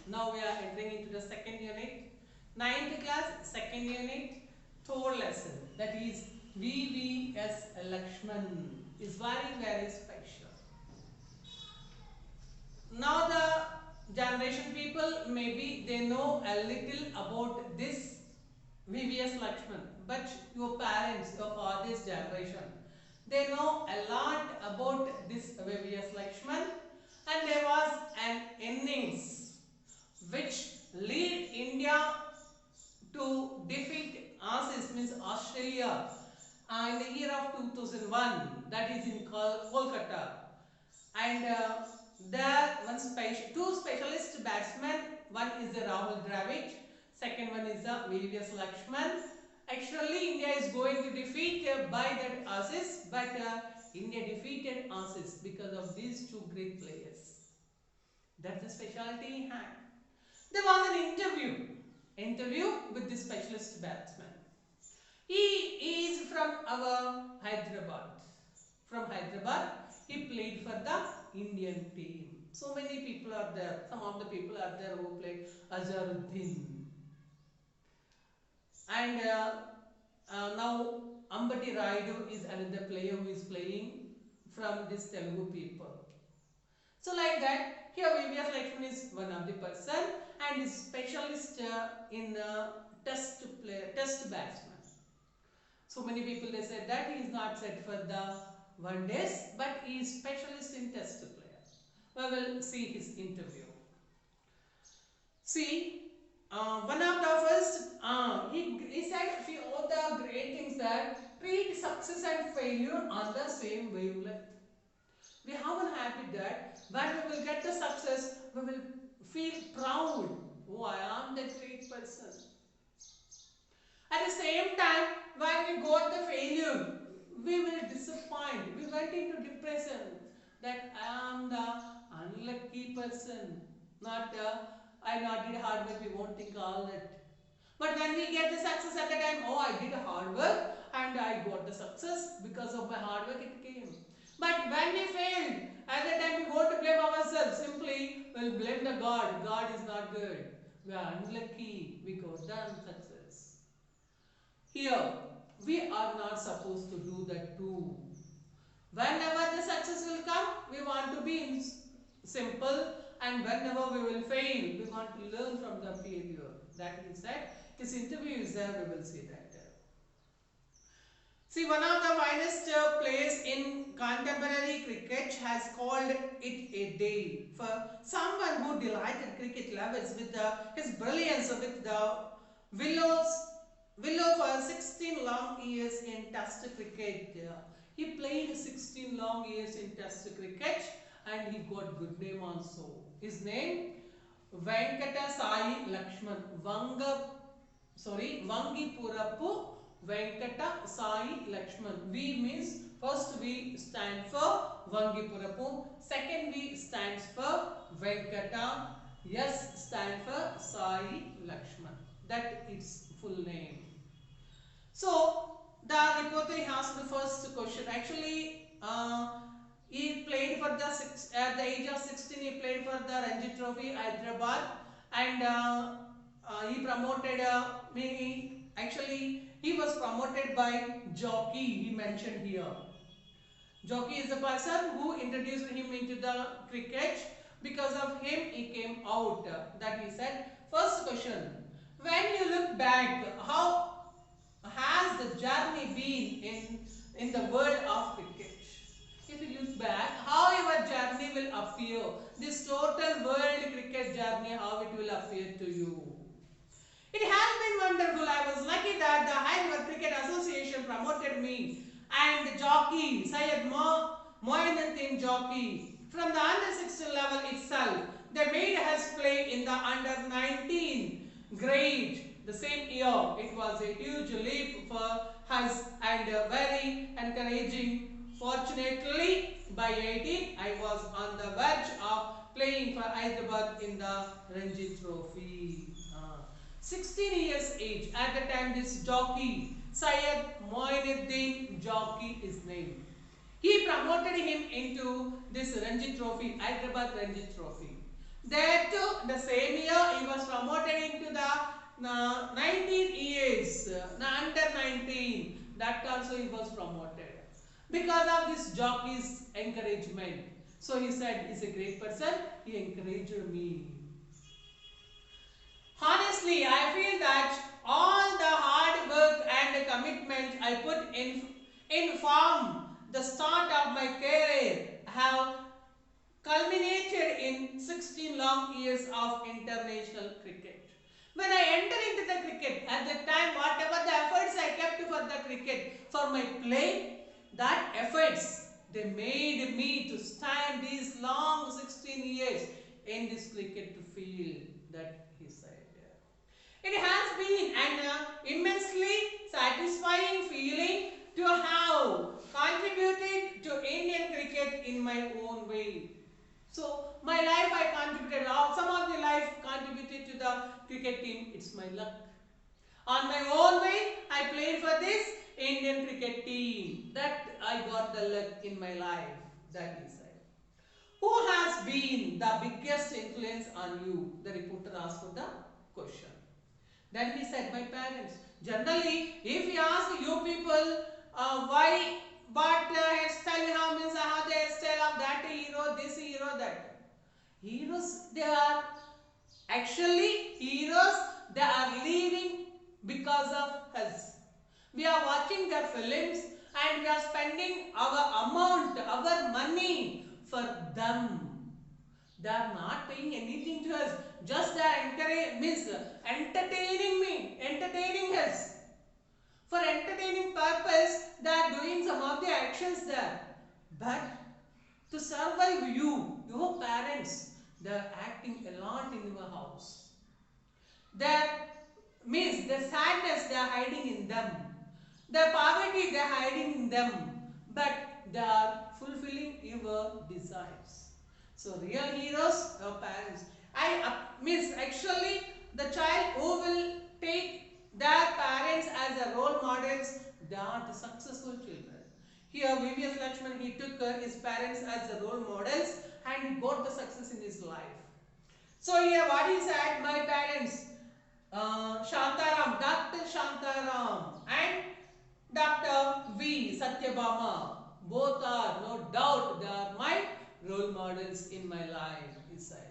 Now we are entering into the second unit. Ninth class, second unit, third lesson. That is VVS Lakshman is very special. Now the generation people maybe they know a little about this VVS Lakshman, but your parents, your father's generation, they know a lot about this VVS Lakshman, and there was an innings which lead India to defeat Aussies, means Australia, in the year of 2001, that is in Kolkata. And there two specialist batsmen, one is the Rahul Dravid, second one is the VVS Lakshman. Actually, India is going to defeat by that Aussies, but India defeated Aussies because of these two great players. That's the specialty he had. There was an interview with the specialist batsman. He is from our Hyderabad. From Hyderabad, he played for the Indian team. So many people are there. Some of the people are there who play Azharuddin. And now Ambati Rayudu is another player who is playing from this Telugu people. So like that, here VVS Lakshman is one of the person and is specialist in test batsman. So many people they said that he is not set for the one days, but he is specialist in test player. We will see his interview. See, one of the first, he said all the great things that treat success and failure on the same wavelength. We have a habit that when we will get the success, we will feel proud. Oh, I am the great person. At the same time, when we got the failure, we will disappoint. We went into depression that I am the unlucky person. I not did hard work. We won't think all that. But when we get the success at the time, oh, I did hard work and I got the success because of my hard work. It came. But when we failed, at the time we want to blame ourselves. Simply, we'll blame the God. God is not good. We are unlucky. We got the success. Here, we are not supposed to do that too. Whenever the success will come, we want to be simple, and whenever we will fail, we want to learn from the failure. That he said. His interview is there, we will see that. See, one of the finest players in contemporary cricket has called it a day for someone who delighted cricket lovers with his brilliance with the willow for 16 long years in Test cricket. He played 16 long years in Test cricket and he got good name also. His name Venkata Sai Lakshman. Vangipurappu Venkata Sai Lakshman. V means first V stands for Vangipurappu, second V stands for Venkata, S stands for Sai Lakshman. That is full name. So the reporter asked the first question. Actually, he played for at the age of 16. He played for the Ranji Trophy, Hyderabad, and he promoted. He was promoted by Jockey. He mentioned here. Jockey is the person who introduced him into the cricket. Because of him, he came out. That he said. First question: when you look back, how has the journey been in the world of cricket? If you look back, how your journey will appear? This total world cricket journey, how it will appear to you? It has been wonderful. I was lucky that the Hyderabad Cricket Association promoted me and the jockey, Syed Moinuddin Jockey, from the under 16 level itself. They made us play in the under 19 grade. The same year, it was a huge leap for us and very encouraging. Fortunately, by 18, I was on the verge of playing for Hyderabad in the Ranji Trophy. 16 years age. At the time, this jockey, Syed Moinuddin Jockey is named. He promoted him into this Ranji Trophy, Hyderabad Ranji Trophy. There too, the same year, promoted into the 19 years, under 19. That also he was promoted because of this jockey's encouragement. So he said, he's a great person. He encouraged me. Honestly, I feel that all the hard work and commitment I put in from the start of my career have culminated in 16 long years of international cricket. When I entered into the cricket, at the time, whatever the efforts I kept for the cricket, for my play, that efforts, they made me to stand these long 16 years in this cricket field, that he said. It has been an immensely satisfying feeling to have contributed to Indian cricket in my own way. So, my life I contributed, some of the life contributed to the cricket team. It's my luck. On my own way, I played for this Indian cricket team. That I got the luck in my life. That is it. Who has been the biggest influence on you? The reporter asked for the question. Then he said, my parents. Generally, if we ask you people why, but hairstyle you have, means I have the hairstyle of that hero, this hero, that. Heroes, they are actually heroes, they are living because of us. We are watching their films and we are spending our amount, our money for them. They are not paying anything to us. Just they are entertaining me, entertaining us. For entertaining purpose, they are doing some of the actions there. But to survive you, your parents, they are acting a lot in your house. Their the sadness they are hiding in them. The poverty they are hiding in them. But they are fulfilling your desires. So real heroes, your parents. Actually the child who will take their parents as a role models, they are the successful children. Here V.V.S. Lakshman, he took his parents as the role models and he got the success in his life. So here what he said, my parents, Shantaram, Dr. Shantaram and Dr. V. Satyabama, both are no doubt they are my role models in my life, he said.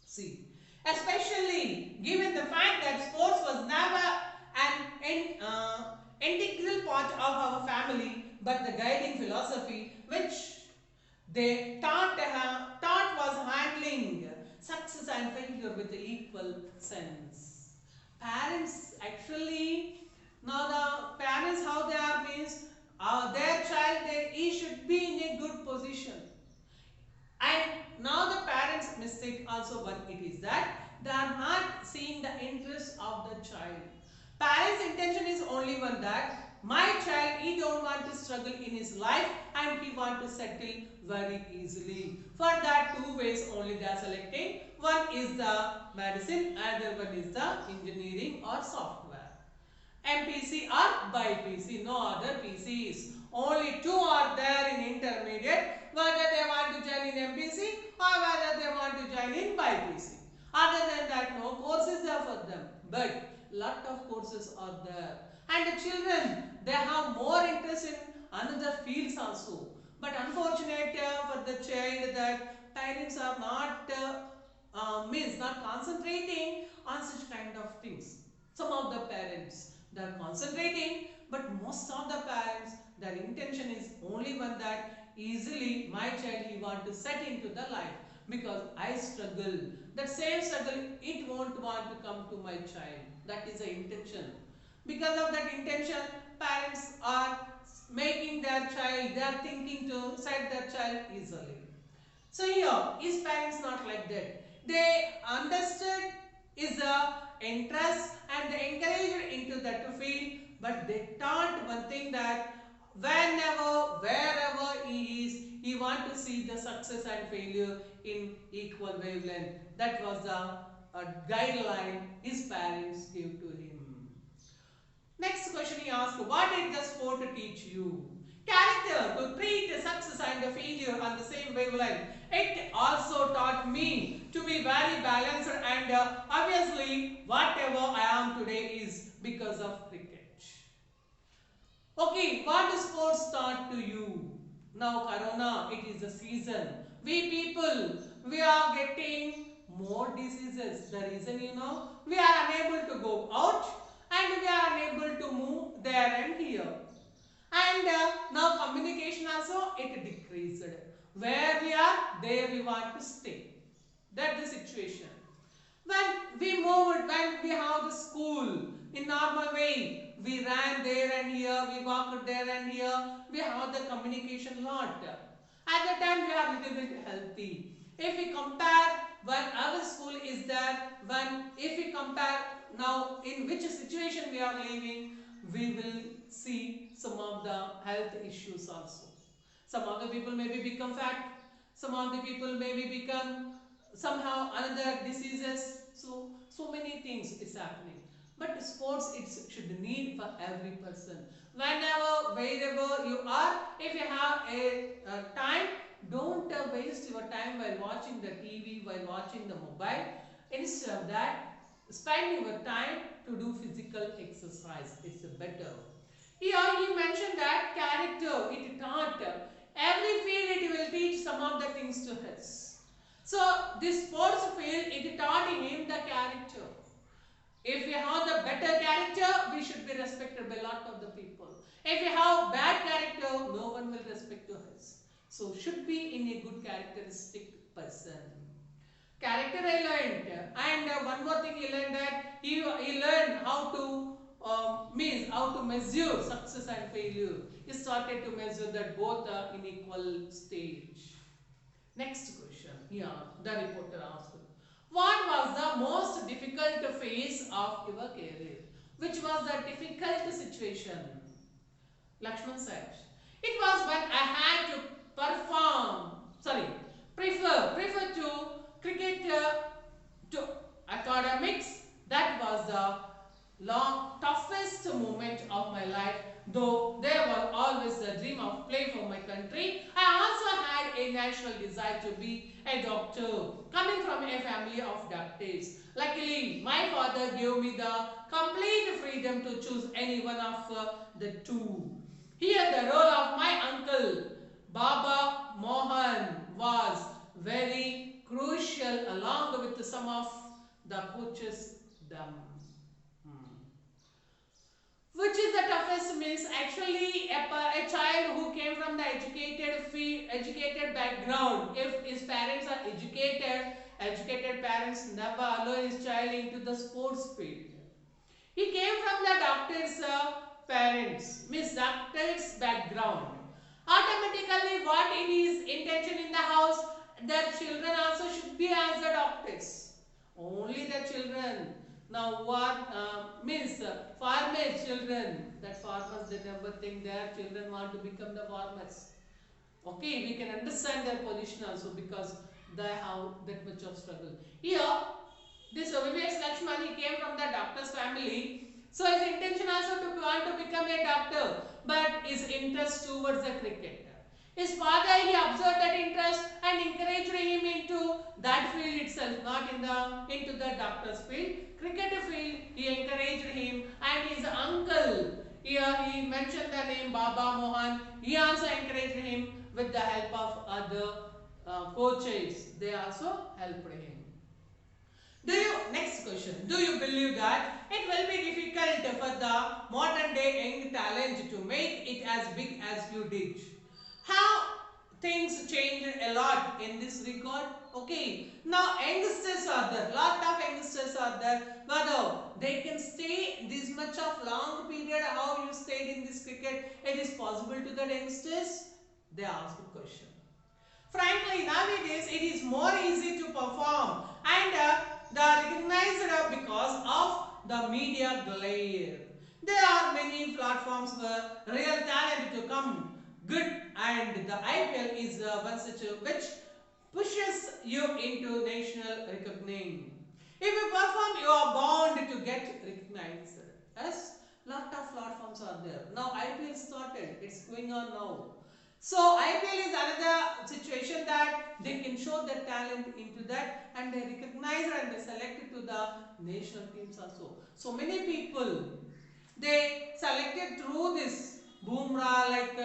See, especially given the fact that sports was never an integral part of our family, but the guiding philosophy which they taught was handling success and failure with equal sense. Parents actually, now the parents how they are means their child, he should be in a good position. And now the parents' mistake also one it is that they are not seeing the interest of the child. Parents' intention is only one that my child, he don't want to struggle in his life and he want to settle very easily. For that two ways only they are selecting. One is the medicine, other one is the engineering or software. MPC or BPC, no other PCs. Only two are there in intermediate, whether they want to join in MPC or whether they want to join in BPC. Other than that, no course is there for them. But lot of courses are there. And the children, they have more interest in another fields also. But unfortunate for the child that parents are not not concentrating on such kind of things. Some of the parents, they are concentrating, but most of the parents, their intention is only one that easily my child, he want to set into the life because I struggle. That same struggle, it won't want to come to my child. That is the intention. Because of that intention, parents are making their child, they are thinking to set their child easily. So here, his parents not like that. They understood his interest and they encouraged into that field, but they taught one thing that whenever, wherever he is, he want to see the success and failure in equal wavelength. That was the guideline his parents gave to him. Next question he asked, what did the sport teach you? Character, to treat success and failure on the same wavelength. It also taught me to be very balanced and and obviously whatever I am today is because of cricket. Okay, what does sports start to you? Now Corona, it is a season. We people, we are getting more diseases. The reason we are unable to go out and we are unable to move there and here. And now communication also it decreased. Where we are, there we want to stay. That's the situation. When we moved, when we have the school in normal way, we ran there and here, we walked there and here, we have the communication lot. At that time we are little bit healthy. If we compare when our school is there, if we compare now in which situation we are living, we will see some of the health issues also. Some of the people maybe become fat, some of the people maybe become somehow another diseases, so many things is happening. But sports it should need for every person. Whenever, wherever you are, if you have a time, don't waste your time while watching the TV, while watching the mobile. Instead of that, spend your time to do physical exercise. It's better. Here he mentioned that character, it taught. Every field it will teach some of the things to us. So this sports field it taught him the character. If we have the better character, we should be respected by a lot of the people. If we have bad character, no one will respect us. So should be in a good characteristic person. Character I learned, and one more thing he learned that he learned how to how to measure success and failure. He started to measure that both are in equal stage. Next question. Here the reporter asked, what was the most difficult phase of your career? Which was the difficult situation? Lakshman said, it was when I had to prefer to cricket to academics. That was the toughest moment of my life. Though there was always the dream of playing for my country, I also had a natural desire to be a doctor, coming from a family of doctors. Luckily, my father gave me the complete freedom to choose any one of the two. Here the role of my uncle, Baba Mohan, was very crucial along with some of the coaches. Which is the toughest means actually a child who came from the educated background. If his parents are educated parents never allow his child into the sports field. He came from the doctor's parents, means doctor's background. Automatically what it is intention in the house, their children also should be as the doctors. Only the children. Now what means farmers children, that farmers they never think their children want to become the farmers. Okay, we can understand their position also because they have that much of struggle. Here, this Vivek Lakshman, he came from the doctor's family. So his intention also to want to become a doctor, but his interest towards the cricket. His father, he observed that interest and encouraged him into that field itself, not into the doctor's field. Cricket field, he encouraged him, and his uncle, here he mentioned the name Baba Mohan, he also encouraged him with the help of other coaches. They also helped him. Next question, do you believe that it will be difficult for the modern day young talent to make it as big as you did? How things changed a lot in this regard? Okay, now youngsters are there, lot of youngsters are there, whether they can stay this much of long period, how you stayed in this cricket, it is possible to the youngsters? They ask the question. Frankly, nowadays it is more easy to perform and they are recognized because of the media glare. There are many platforms where real talent to come good, and the IPL is one such which pushes you into national recognition. If you perform, you are bound to get recognized. Yes, lot of platforms are there. Now IPL started, it's going on now. So IPL is another situation that they can show their talent into that, and they recognize and they selected to the national teams also. So many people they selected through this Bumrah like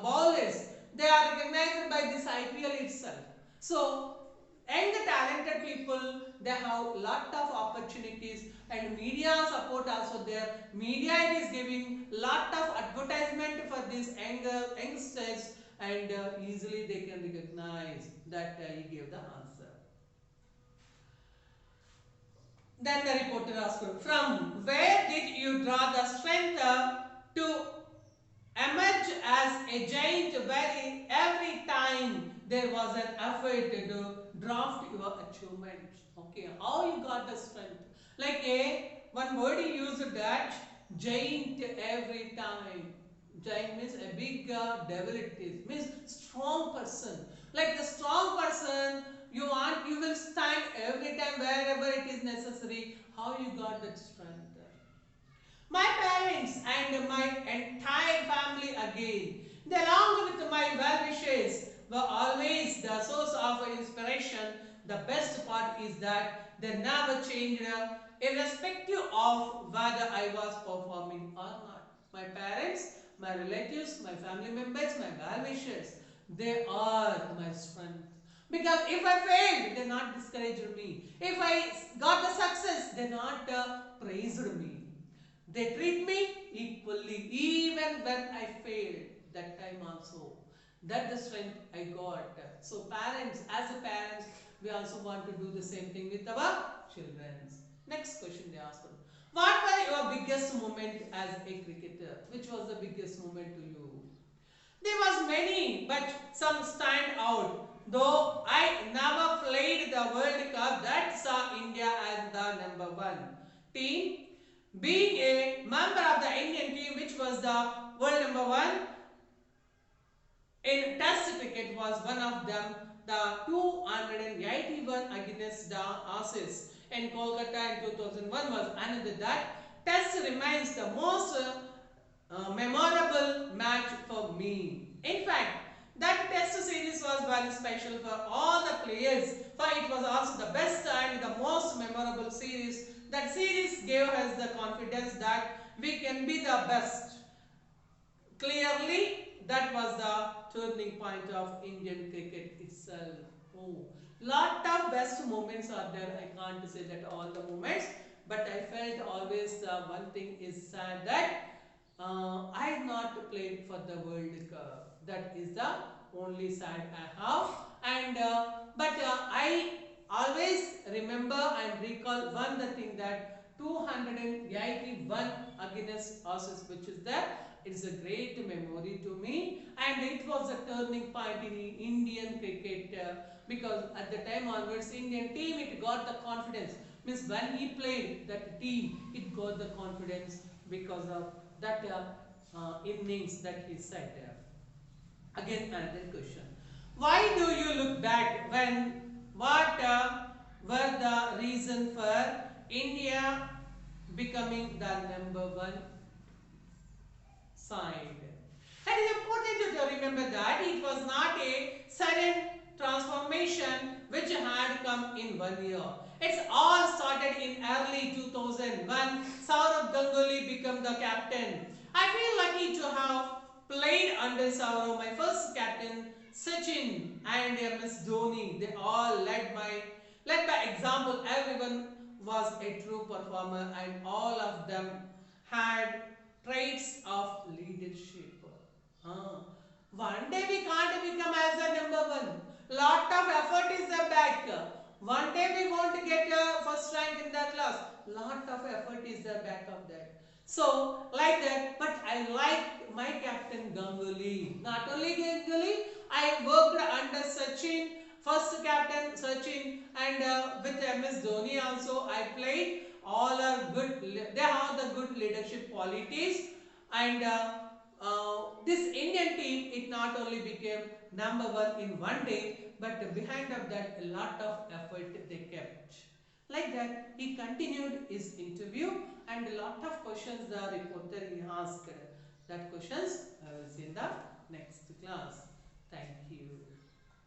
bowlers. They are recognized by this IPL itself. So and the talented people they have lot of opportunities, and media support also there. Media is giving lot of advertisement for these youngsters, and easily they can recognize that he gave the answer. Then the reporter asked, from where did you draw the strength to emerge as a giant every time there was an effort to draft your achievement? Okay, how you got the strength? Like a one word he used that giant every time. Giant means a big devil it is. Means strong person. Like the strong person you want you will stand every time wherever it is necessary. How you got that strength? My parents and my entire family again, they along with my well-wishers, were always the source of inspiration. The best part is that they never changed irrespective of whether I was performing or not. My parents, my relatives, my family members, my well-wishers, they are my strength. Because if I failed, they not discouraged me. If I got the success, they not praised me. They treat me equally even when I failed that time also. That the strength I got. So parents, as a parents, we also want to do the same thing with our children. Next question they asked them. What were your biggest moment as a cricketer? Which was the biggest moment to you? There was many, but some stand out. Though I never played the World Cup that saw India as the number one team, being a member of the Indian team which was the world number one in Test cricket was one of them. The 281 against the Aussies in Kolkata in 2001 was another that. Test remains the most memorable match for me. In fact, that test series was very special for all the players, for it was also the best and the most memorable series. That series gave us the confidence that we can be the best. Clearly, that was the turning point of Indian cricket itself. Oh, lot of best moments are there. I can't say that all the moments, but I felt always one thing is sad that I have not played for the World Cup. That is the only side I have. And but I always remember and recall one the thing that 281 against Aussies, which is that it is a great memory to me, and it was a turning point in Indian cricket because at the time onwards, Indian team it got the confidence. Means when he played that team, it got the confidence because of that innings that he said. Again, another question. Why do you look back when what were the reason for India becoming the number one side? It is important to remember that it was not a sudden transformation which had come in 1 year. It's all started in early 2000 when Saurav Ganguly became the captain. I feel lucky to have played under Saurav. My first captain Sachin and MS Dhoni, they all led by example. Everyone was a true performer and all of them had traits of leadership. Huh. One day we can't become as a number one. Lot of effort is the back. One day we want to get a first rank in the class. Lot of effort is the back of that. So like that, but I like my captain Ganguly. Not only Ganguly, I worked under Sachin, first captain Sachin, and with MS Dhoni also I played. All are good. They have the good leadership qualities, and this Indian team, it not only became number one in 1 day, but behind of that a lot of effort they kept. Like that, he continued his interview and a lot of questions the reporter he asked. That questions I will see in the next class. Thank you.